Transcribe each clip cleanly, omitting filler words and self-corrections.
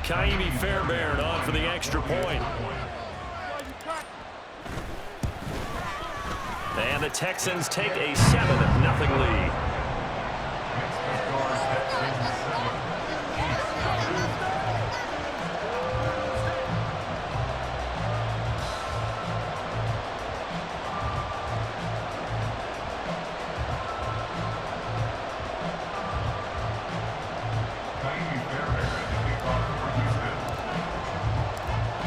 Kaimi Fairbairn on for the extra point. And the Texans take a 7-0 lead.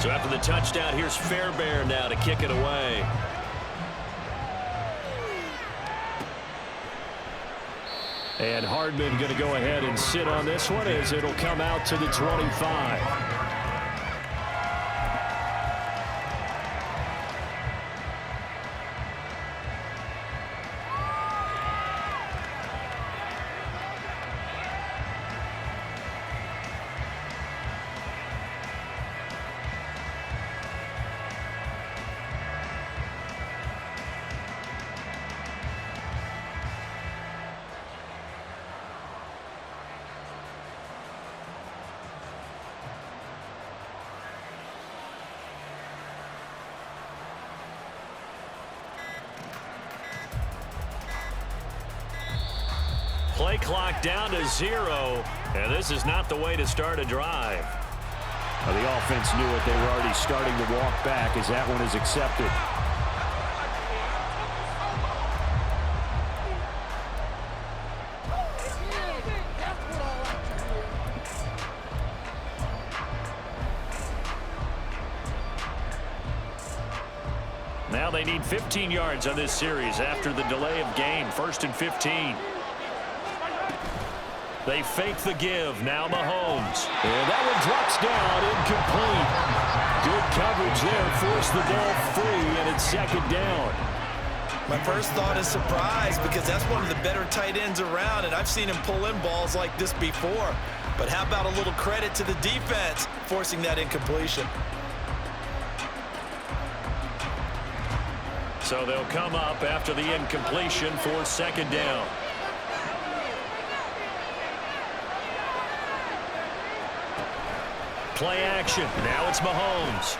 So after the touchdown, here's Fairbairn now to kick it away. And Hardman going to go ahead and sit on this one as it'll come out to the 25. Play clock down to 0, and this is not the way to start a drive. Well, the offense knew it. They were already starting to walk back as that one is accepted. Now they need 15 yards on this series after the delay of game. 1st and 15. They fake the give. Now Mahomes. And that one drops down, incomplete. Good coverage there. Forced the ball free, and it's 2nd down. My first thought is surprise because that's one of the better tight ends around, and I've seen him pull in balls like this before. But how about a little credit to the defense forcing that incompletion? So they'll come up after the incompletion for 2nd down. Play action. Now it's Mahomes.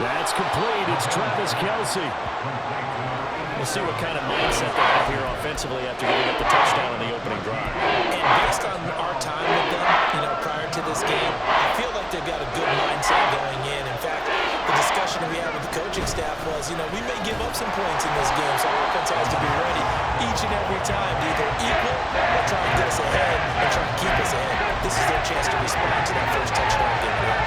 That's complete. It's Travis Kelce. We'll see what kind of mindset they have here offensively after giving up the touchdown in the opening drive. And based on our time with them, prior to this game, I feel like they've got a good mindset going in. In fact, the discussion we had with the coaching staff was, we may give up some points in this game, so our offense has to be ready each and every time to either equal or try and get us ahead and try and keep us ahead. This is their chance to respond to that first touchdown given up.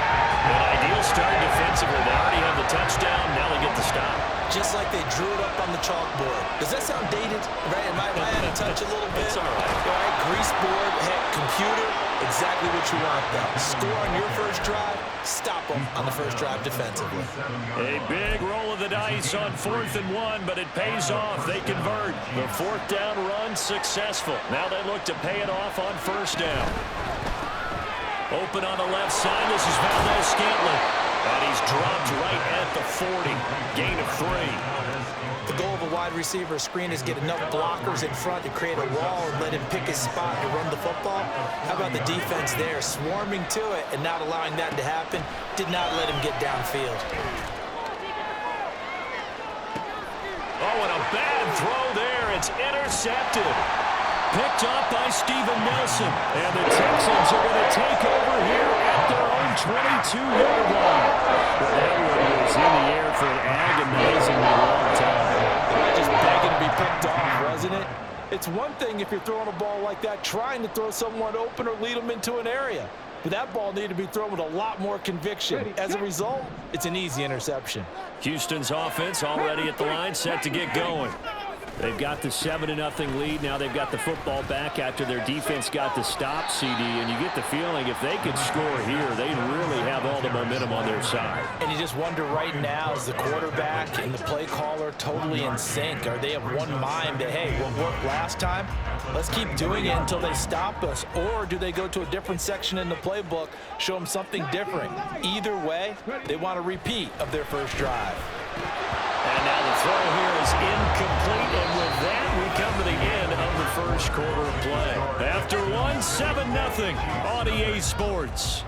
An ideal start defensively. They already have the touchdown. Now they get the stop. Just like they drew it up on the chalkboard. Does that sound dated? Right? Am I out of touch a little bit? It's all right. All right, grease board, heck, computer, exactly what you want though. Score on your first drive, stop them on the first drive defensively. A big roll of the dice on 4th and 1, but it pays off. They convert. The 4th down run successful. Now they look to pay it off on 1st down. Open on the left side. This is Valdez-Scantling. And he's dropped right at the 40. Gain of 3. The goal of a wide receiver screen is get enough blockers in front to create a wall and let him pick his spot to run the football. How about the defense there, swarming to it and not allowing that to happen? Did not let him get downfield. Oh, and a bad throw there. It's intercepted. Picked up by Steven Nelson. And the Texans are going to take over here at their own 22-yard line. But that one was in the air for an agonizingly long time. Just begging to be picked off, wasn't it? It's one thing if you're throwing a ball like that, trying to throw someone open or lead them into an area. But that ball needed to be thrown with a lot more conviction. As a result, it's an easy interception. Houston's offense already at the line, set to get going. They've got the 7-0 lead. Now they've got the football back after their defense got the stop, CD. And you get the feeling if they could score here, they'd really have all the momentum on their side. And you just wonder right now, is the quarterback and the play caller totally in sync? Are they of one mind that, hey, what worked last time? Let's keep doing it until they stop us. Or do they go to a different section in the playbook, show them something different? Either way, they want a repeat of their first drive. And now the throw here is incomplete, and with that, we come to the end of the first quarter of play. After one, 7-0 on EA Sports.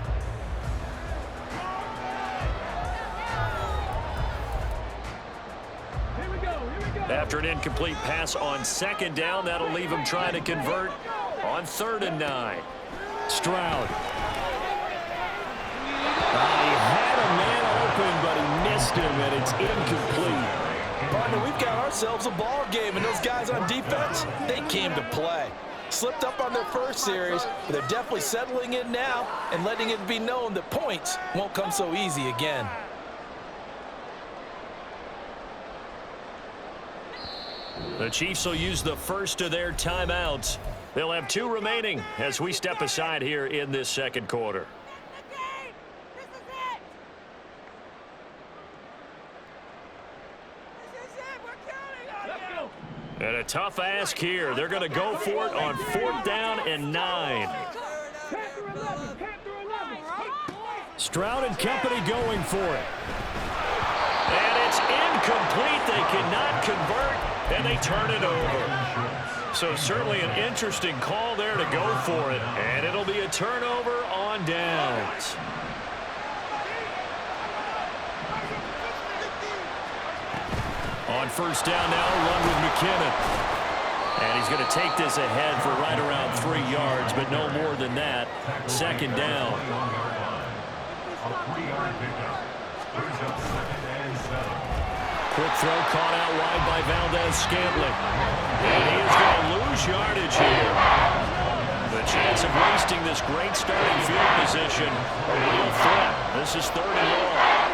After an incomplete pass on second down, that'll leave him trying to convert on 3rd and 9. Stroud. He had a man open, but he missed him, and it's incomplete. Partner, we've got ourselves a ball game, and those guys on defense, they came to play. Slipped up on their first series, but they're definitely settling in now and letting it be known that points won't come so easy again. The Chiefs will use the first of their timeouts. They'll have 2 remaining as we step aside here in this second quarter. And a tough ask here. They're going to go for it on 4th down and 9. Stroud and company going for it. And it's incomplete. They cannot convert, and they turn it over. So certainly an interesting call there to go for it. And it'll be a turnover on downs. On 1st down now, run with McKinnon. And he's going to take this ahead for right around 3 yards, but no more than that. 2nd down. Quick throw caught out wide by Valdez-Scantling. And he is going to lose yardage here. The chance of wasting this great starting field position. He'll flip. This is 3rd and long.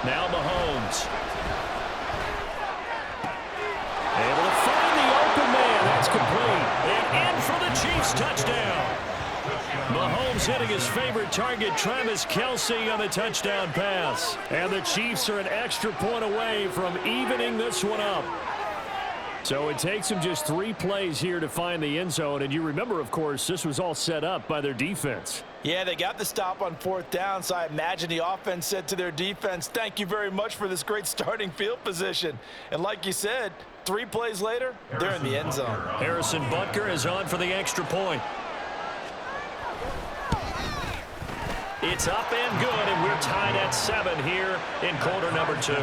Now Mahomes. Able to find the open man. That's complete. And in for the Chiefs touchdown. Mahomes hitting his favorite target, Travis Kelce, on the touchdown pass. And the Chiefs are an extra point away from evening this one up. So it takes them just 3 plays here to find the end zone. And you remember, of course, this was all set up by their defense. Yeah, they got the stop on 4th down, so I imagine the offense said to their defense, thank you very much for this great starting field position. And like you said, 3 plays later, they're in the end zone. Harrison Butker is on for the extra point. It's up and good, and we're tied at 7 here in quarter number 2.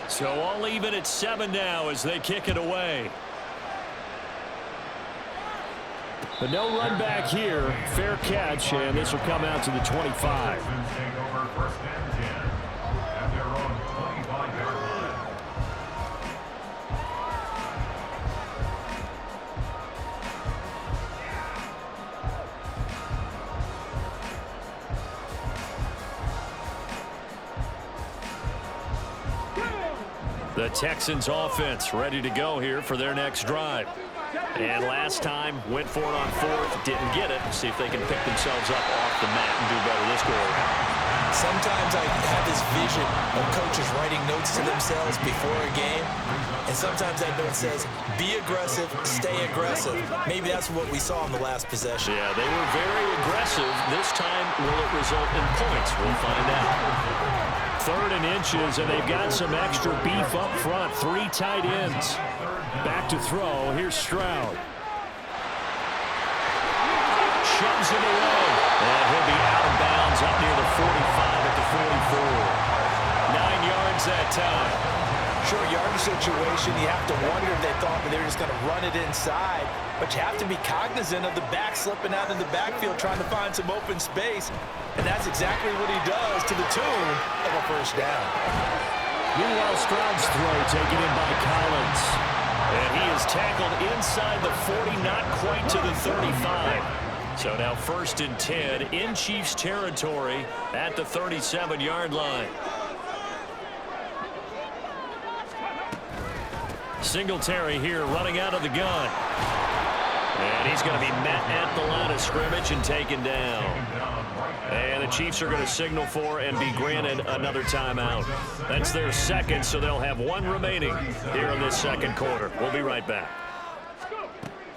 So all even at 7 now as they kick it away. But no run back here. Fair catch, and this will come out to the 25. The Texans offense ready to go here for their next drive. And last time went for it on 4th, didn't get it. See if they can pick themselves up off the mat and do better this go around. Sometimes I have this vision of coaches writing notes to themselves before a game, and sometimes that note says, be aggressive, stay aggressive. Maybe that's what we saw in the last possession. Yeah, they were very aggressive. This time, will it result in points? We'll find out. 3rd and inches, and they've got some extra beef up front. 3 tight ends. Back to throw. Here's Stroud. Shoves him away. And he'll be out of bounds up near the 45 at the 44. 9 yards that time. Short yardage situation, you have to wonder if they thought that they were just going to run it inside. But you have to be cognizant of the back slipping out in the backfield trying to find some open space. And that's exactly what he does to the tune of a 1st down. Meanwhile, Stroud's throw taken in by Collins. And he is tackled inside the 40, not quite to the 35. So now 1st and 10 in Chiefs territory at the 37-yard line. Singletary here running out of the gun. And he's going to be met at the line of scrimmage and taken down. And the Chiefs are going to signal for and be granted another timeout. That's their 2nd, so they'll have 1 remaining here in this 2nd quarter. We'll be right back.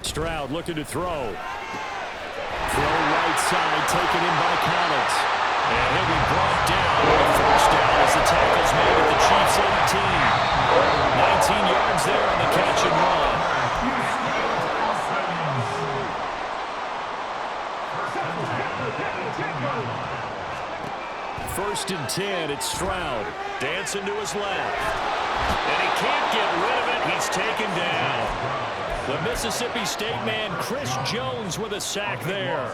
Stroud looking to throw. Throw right side, taken in by Collins. And he'll be brought down with a 1st down as the tackle's made at the Chiefs' 18. 19 yards there on the catch and run. 1st and 10. It's Stroud. Dancing to his left. And he can't get rid of it. He's taken down. The Mississippi State man, Chris Jones, with a sack there.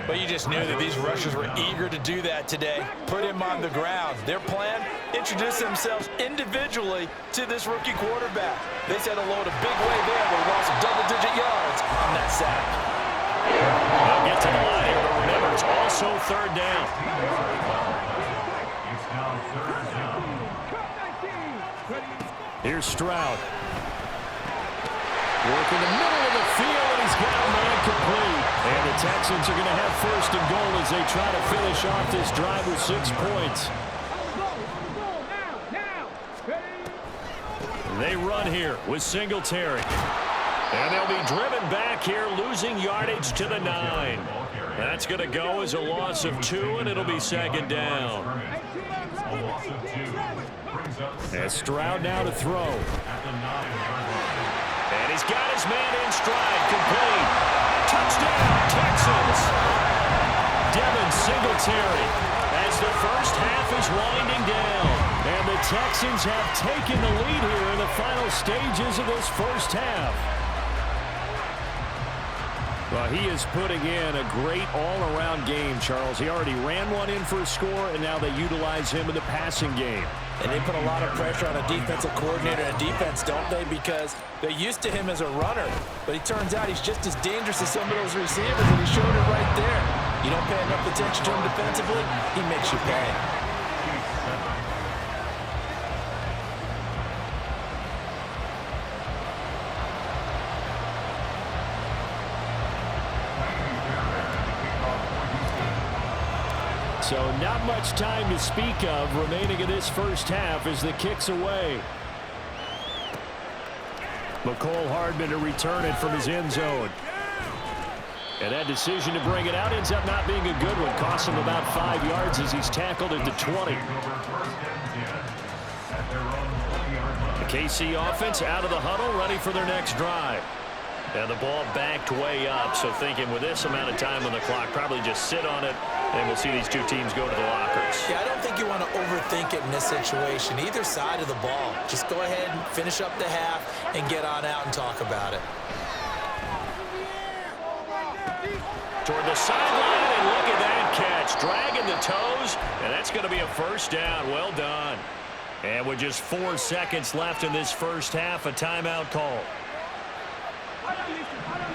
But you just knew that these rushers were eager to do that today. Put him on the ground. Their plan, introduce themselves individually to this rookie quarterback. They said hello to big way there, but lost double-digit yards on that sack. They'll get to the line here, but remember, it's also 3rd down. Here's Stroud. Working the middle of the field, and he's got a man complete. And the Texans are going to have 1st and goal as they try to finish off this drive with 6 points. They run here with Singletary. And they'll be driven back here, losing yardage to the 9. That's going to go as a loss of 2, and it'll be 2nd down. And Stroud now to throw. And he's got his man in stride, complete. Touchdown, Texans. Devin Singletary as the first half is winding down. And the Texans have taken the lead here in the final stages of this first half. Well, he is putting in a great all-around game, Charles. He already ran one in for a score, and now they utilize him in the passing game. And they put a lot of pressure on a defensive coordinator and defense, don't they? Because they're used to him as a runner. But he turns out he's just as dangerous as some of those receivers, and he showed it right there. You don't pay enough attention to him defensively, he makes you pay. So not much time to speak of remaining in this first half as the kick's away. McCole Hardman to return it from his end zone. And that decision to bring it out ends up not being a good one. Costs him about 5 yards as he's tackled at the 20. The KC offense out of the huddle, ready for their next drive. And the ball backed way up, so thinking with this amount of time on the clock, probably just sit on it, and we'll see these two teams go to the lockers. Yeah, I don't think you want to overthink it in this situation. Either side of the ball. Just go ahead and finish up the half and get on out and talk about it. Toward the sideline, and look at that catch. Dragging the toes, and that's going to be a first down. Well done. And with just 4 seconds left in this first half, a timeout call.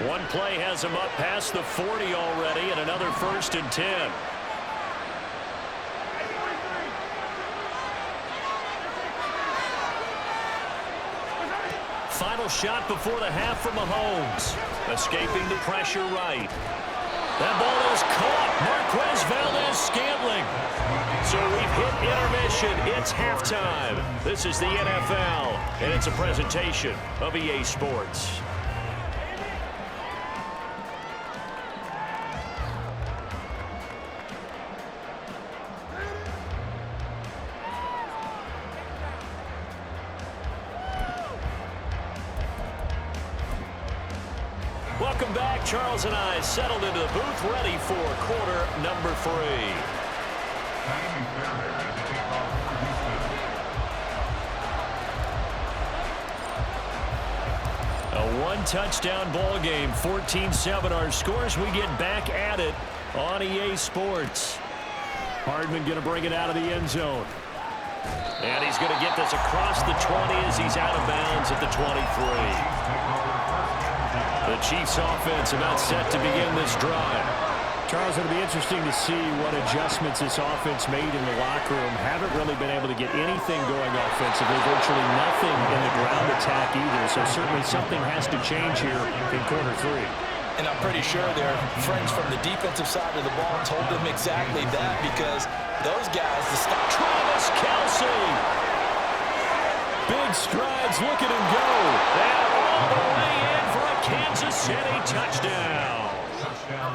One play has him up past the 40 already, and another 1st and 10. Final shot before the half from Mahomes. Escaping the pressure right. That ball is caught. Marquez Valdes-Scantling. So we've hit intermission. It's halftime. This is the NFL, and it's a presentation of EA Sports. Welcome back. Charles and I settled into the booth, ready for quarter number 3. A one-touchdown ball game, 14-7 our scores. We get back at it on EA Sports. Hardman going to bring it out of the end zone. And he's going to get this across the 20 as he's out of bounds at the 23. The Chiefs offense about set to begin this drive. Charles, it'll be interesting to see what adjustments this offense made in the locker room. Haven't really been able to get anything going offensively. Virtually nothing in the ground attack either. So certainly something has to change here in quarter 3. And I'm pretty sure their friends from the defensive side of the ball told them exactly that, because those guys, the stop. Travis Kelce. Big strides, look at him go. And all the way in for a Kansas City touchdown.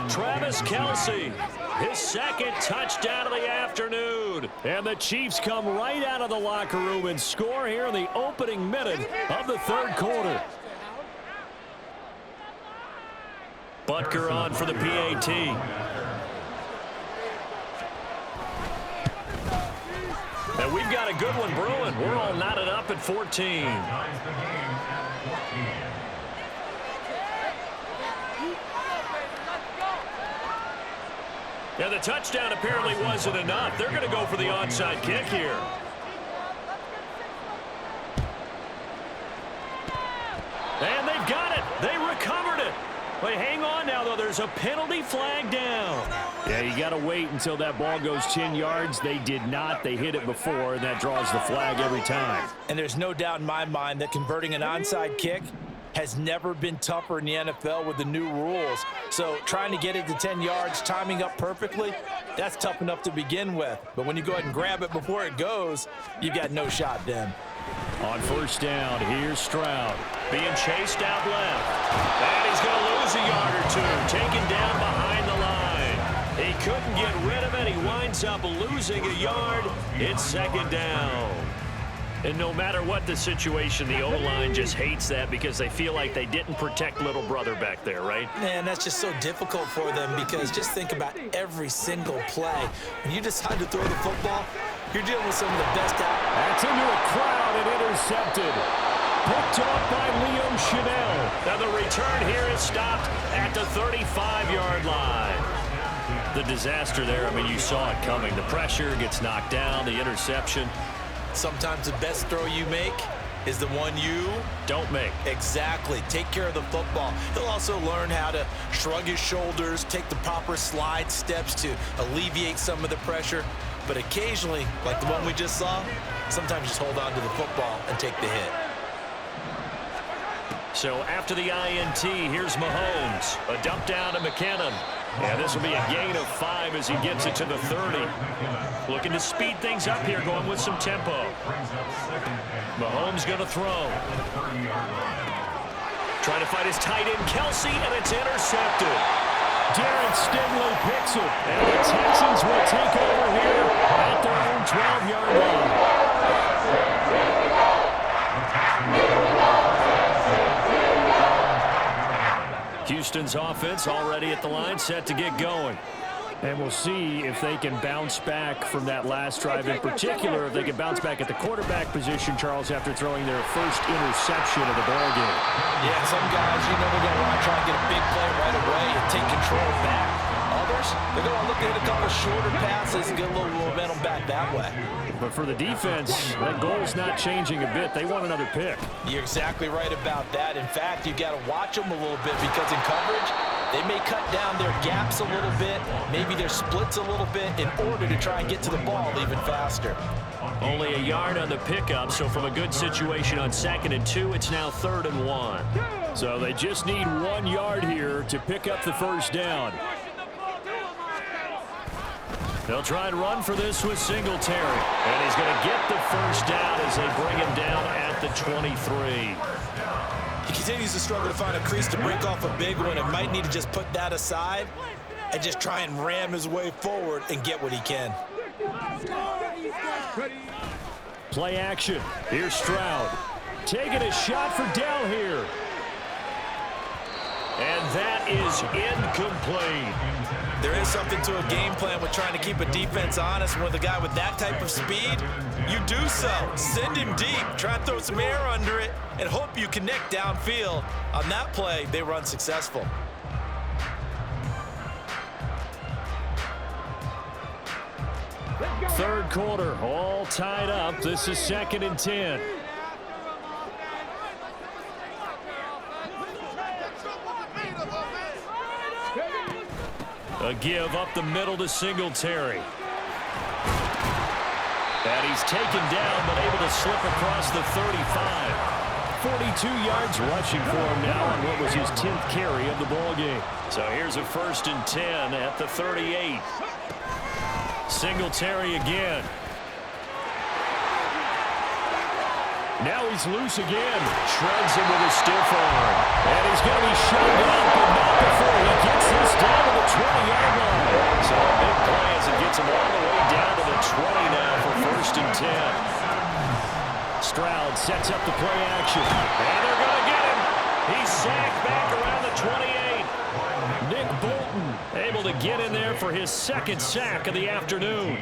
Travis Kelce, his second touchdown of the afternoon. And the Chiefs come right out of the locker room and score here in the opening minute of the 3rd quarter. Butker on for the PAT. And we've got a good one brewing. We're all knotted up at 14. Yeah, the touchdown apparently wasn't enough. They're going to go for the onside kick here. And they've got it. They recovered it. Wait, hang on now, though. There's a penalty flag down. Yeah, you got to wait until that ball goes 10 yards. They did not. They hit it before, and that draws the flag every time. And there's no doubt in my mind that converting an onside kick has never been tougher in the NFL with the new rules. So trying to get it to 10 yards, timing up perfectly, that's tough enough to begin with. But when you go ahead and grab it before it goes, you've got no shot then. On first down, here's Stroud. Being chased out left. And he's going to lose a yard or two. Taken down behind the line. He couldn't get rid of it. He winds up losing a yard. It's second down. And no matter what the situation, the O-line just hates that because they feel like they didn't protect little brother back there, right? Man, that's just so difficult for them because just think about every single play. When you decide to throw the football, you're dealing with some of the best out. That's into a crowd and intercepted. Picked off by Liam Chanel. Now the return here is stopped at the 35-yard line. The disaster there, I mean, you saw it coming. The pressure gets knocked down, the interception. Sometimes the best throw you make is the one you don't make. Exactly. Take care of the football. He'll also learn how to shrug his shoulders, take the proper slide steps to alleviate some of the pressure. But occasionally, like the one we just saw, sometimes just hold on to the football and take the hit. So after the INT, here's Mahomes. A dump down to McKinnon. And this will be a gain of 5 as he gets it to the 30. Looking to speed things up here, going with some tempo. Mahomes going to throw. Trying to fight his tight end, Kelsey, and it's intercepted. Darren Stingley picks it. And the Texans will take over here at their own 12-yard line. Houston's offense already at the line, set to get going. And we'll see if they can bounce back from that last drive. In particular, if they can bounce back at the quarterback position, Charles, after throwing their first interception of the ballgame. Yeah, some guys, they're going to want to try and get a big play right away and take control back. Others, they're going to look at a couple shorter passes and get a little momentum back that way. But for the defense, that goal's not changing a bit. They want another pick. You're exactly right about that. In fact, you've got to watch them a little bit because in coverage, they may cut down their gaps a little bit, maybe their splits a little bit in order to try and get to the ball even faster. Only a yard on the pickup, so from a good situation on 2nd and 2, it's now 3rd and 1. So they just need 1 yard here to pick up the first down. They'll try and run for this with Singletary. And he's going to get the first down as they bring him down at the 23. He continues to struggle to find a crease to break off a big one and might need to just put that aside and just try and ram his way forward and get what he can. Play action. Here's Stroud. Taking a shot for Dell here. And that is incomplete. There is something to a game plan with trying to keep a defense honest. With a guy with that type of speed, you do so. Send him deep. Try and throw some air under it and hope you connect downfield. On that play, they were unsuccessful. Third quarter, all tied up. This is 2nd and 10. A give up the middle to Singletary. And he's taken down, but able to slip across the 35. 42 yards rushing for him now on what was his 10th carry of the ball game. So here's a 1st and 10 at the 38. Singletary again. Now he's loose again. Shreds him with a stiff arm. And he's going to be shut down, but not before he gets this down to the 20-yard line. So a big play as it gets him all the way down to the 20 now for 1st and 10. Stroud sets up the play action. And they're going to get him. He's sacked back around the 28. Nick Bolton able to get in there for his 2nd sack of the afternoon.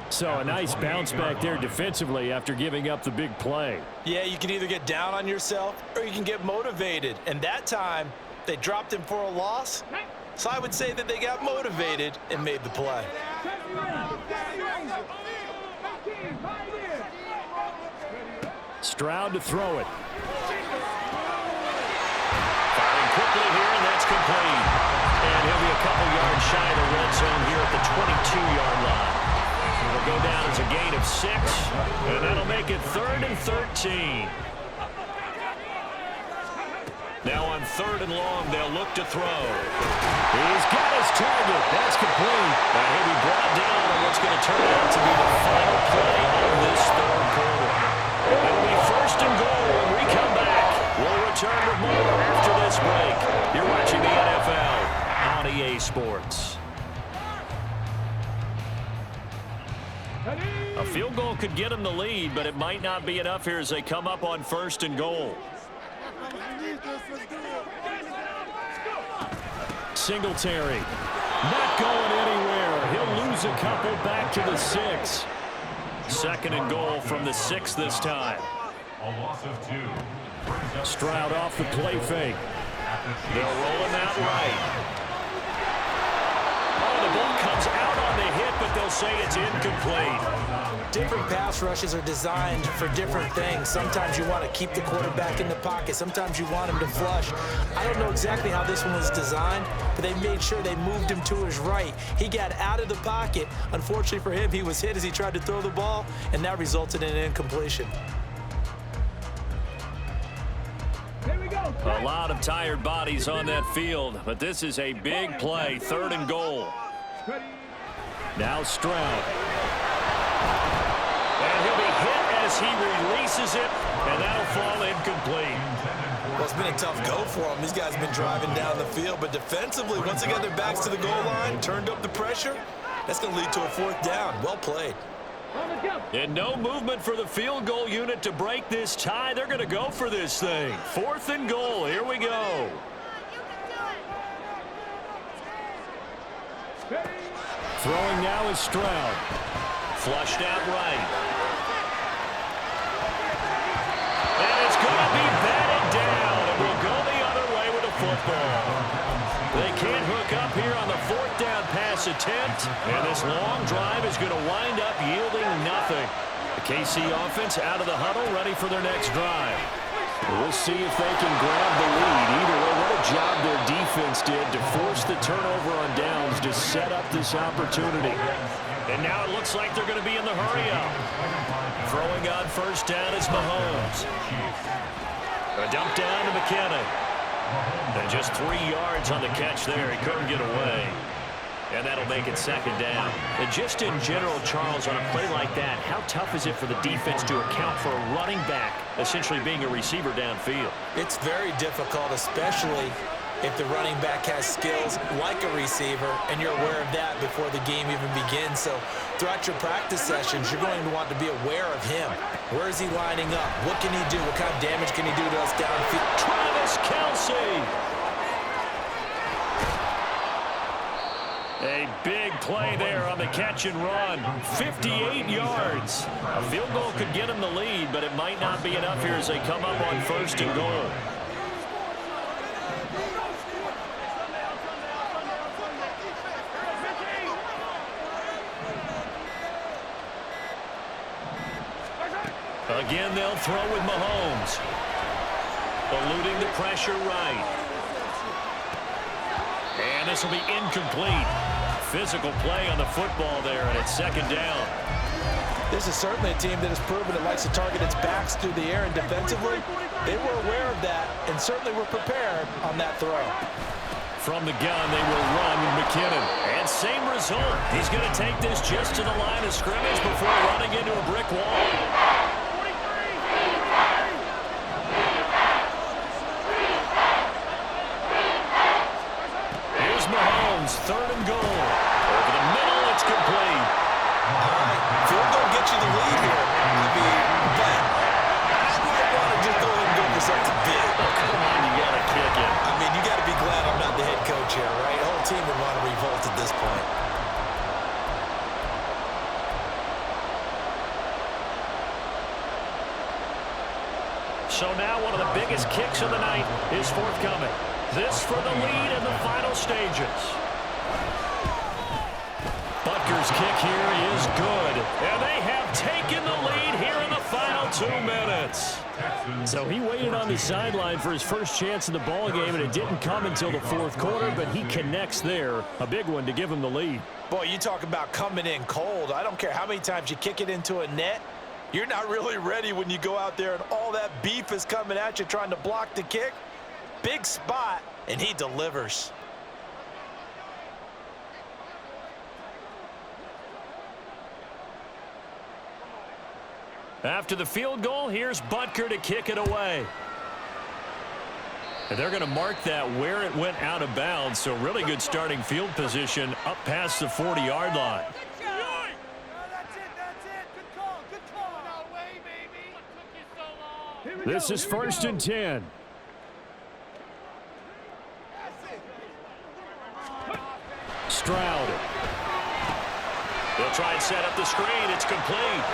So a nice bounce back there defensively after giving up the big play. Yeah, you can either get down on yourself or you can get motivated. And that time, they dropped him for a loss. So I would say that they got motivated and made the play. Stroud to throw it. Firing quickly here, and that's complete. And he'll be a couple yards shy of the red zone here at the 22-yard line. It'll go down as a gain of 6, and that'll make it 3rd and 13. Now on 3rd and long, they'll look to throw. He's got his target. That's complete. Now he'll be brought down on what's going to turn out to be the final play of this 3rd quarter. It'll be 1st and goal when we come back. We'll return with more after this break. You're watching the NFL on EA Sports. A field goal could get them the lead, but it might not be enough here as they come up on 1st and goal. Singletary. Not going anywhere. He'll lose a couple back to the 6. 2nd and goal from the 6 this time. A loss of 2. Stroud off the play fake. They'll roll him out right. Oh, the ball comes out on the hit, but they'll say it's incomplete. Different pass rushes are designed for different things. Sometimes you want to keep the quarterback in the pocket. Sometimes you want him to flush. I don't know exactly how this one was designed, but they made sure they moved him to his right. He got out of the pocket. Unfortunately for him, he was hit as he tried to throw the ball, and that resulted in an incompletion. A lot of tired bodies on that field, but this is a big play, 3rd and goal. Now Stroud. And he'll be hit as he releases it, and that'll fall incomplete. Well, it's been a tough go for him. These guys have been driving down the field, but defensively, once they got their backs to the goal line, turned up the pressure, that's going to lead to a 4th down. Well played. And no movement for the field goal unit to break this tie. They're going to go for this thing. 4th and goal. Here we go. Throwing now is Stroud. Flushed out right. And it's going to be batted down. And we'll go the other way with the football. They can't hook up here on the 4th down pass attempt. And this long drive is going to wind up yielding nothing. The KC offense out of the huddle, ready for their next drive. We'll see if they can grab the lead. Either way, what a job their defense did to force the turnover on downs to set up this opportunity. And now it looks like they're going to be in the hurry-up. Throwing on 1st down is Mahomes. A dump down to McKinnon. And just 3 yards on the catch there. He couldn't get away. And that'll make it 2nd down. And just in general, Charles, on a play like that, how tough is it for the defense to account for a running back essentially being a receiver downfield? It's very difficult, especially if the running back has skills like a receiver, and you're aware of that before the game even begins. So throughout your practice sessions, you're going to want to be aware of him. Where is he lining up? What can he do? What kind of damage can he do to us downfield? Travis Kelce. A big play there on the catch and run. 58 yards. A field goal could get him the lead, but it might not be enough here as they come up on 1st and goal. Again, they'll throw with Mahomes. Eluding the pressure right. And this will be incomplete. Physical play on the football there, and it's 2nd down. This is certainly a team that has proven it likes to target its backs through the air, and defensively, they were aware of that and certainly were prepared on that throw. From the gun, they will run with McKinnon. And same result. He's going to take this just to the line of scrimmage before running into a brick wall. Mahomes, 3rd and goal. Over the middle, it's complete. All right, field goal gets you the lead here. I mean, but I might want to just go ahead and go for something big. Oh, come on, you got to kick it. I mean, you got to be glad I'm not the head coach here, right? The whole team would want to revolt at this point. So now one of the biggest kicks of the night is forthcoming. This for the lead in the final stages. Butker's kick here is good. And they have taken the lead here in the final 2 minutes. So he waited on the sideline for his first chance in the ball game, and it didn't come until the fourth quarter, but he connects there. A big one to give him the lead. Boy, you talk about coming in cold. I don't care how many times you kick it into a net. You're not really ready when you go out there and all that beef is coming at you trying to block the kick. Big spot, and he delivers. After the field goal, here's Butker to kick it away. And they're going to mark that where it went out of bounds, so really good starting field position up past the 40-yard line. This is 1st and 10. Stroud. They'll try and set up the screen. It's complete.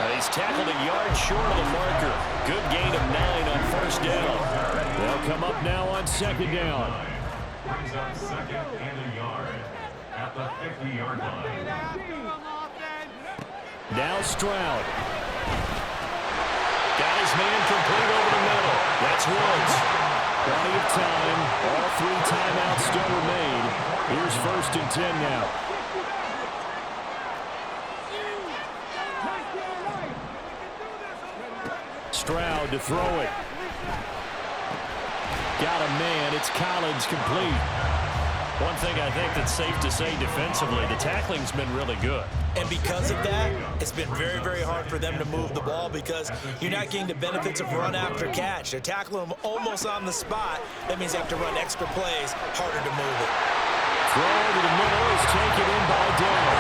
And he's tackled a yard short of the marker. Good gain of 9 on 1st down. They'll come up now on 2nd down. Brings up 2nd and a yard at the 50-yard line. Now Stroud. Got his man complete over the middle. That's Woods. Plenty of time. All 3 timeouts still remain. Here's 1st and 10 now. Stroud to throw it. Got a man. It's Collins complete. One thing I think that's safe to say defensively, the tackling's been really good. And because of that, it's been very, very hard for them to move the ball because you're not getting the benefits of run after catch. They're tackling them almost on the spot. That means they have to run extra plays, harder to move it. Throw over the middle is taken in by Dell.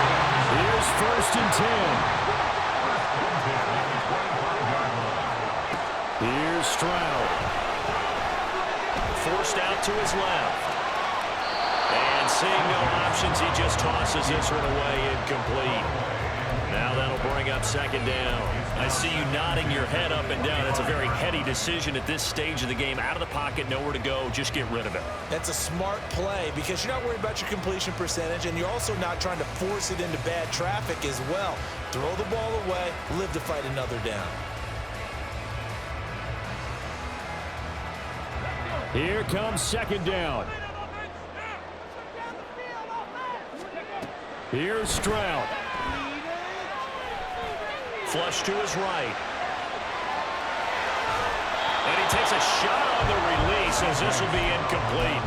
Here's 1st and 10. Here's Stroud. Forced out to his left. And seeing no options, he just tosses this one away incomplete. Now that'll bring up 2nd down. I see you nodding your head up and down. It's a very heady decision at this stage of the game. Out of the pocket, nowhere to go. Just get rid of it. That's a smart play because you're not worried about your completion percentage, and you're also not trying to force it into bad traffic as well. Throw the ball away, live to fight another down. Here comes 2nd down. Here's Stroud. Flush to his right. And he takes a shot on the release as this will be incomplete.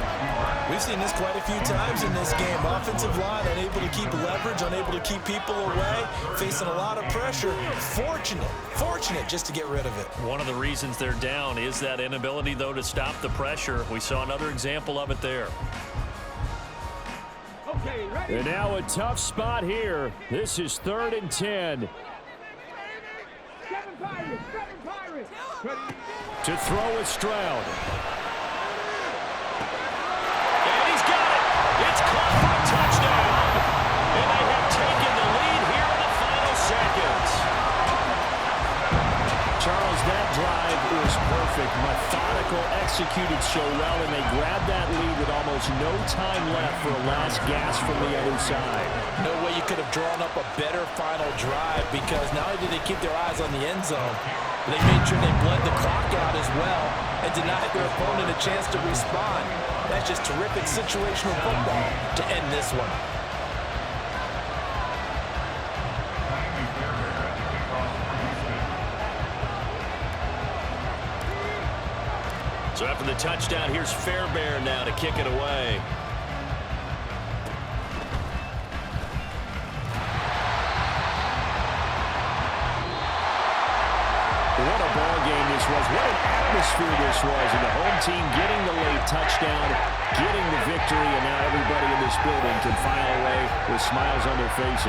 We've seen this quite a few times in this game. Offensive line unable to keep leverage, unable to keep people away, facing a lot of pressure. Fortunate just to get rid of it. One of the reasons they're down is that inability, though, to stop the pressure. We saw another example of it there. And now a tough spot here. This is 3rd and 10. To throw with Stroud. And he's got it. It's caught for a touchdown. And they have taken the lead here in the final seconds. Charles, that drive was perfect. Methodical, executed so well, and they grabbed that lead with almost no time left for a last gasp from the other side. No way you could have drawn up a better final drive because not only did they keep their eyes on the end zone, they made sure they bled the clock out as well and denied their opponent a chance to respond. That's just terrific situational football to end this one. So after the touchdown, here's Fairbairn now to kick it away. What a ball game this was. What an atmosphere this was. And the home team getting the late touchdown, getting the victory, and now everybody in this building can file away with smiles on their faces.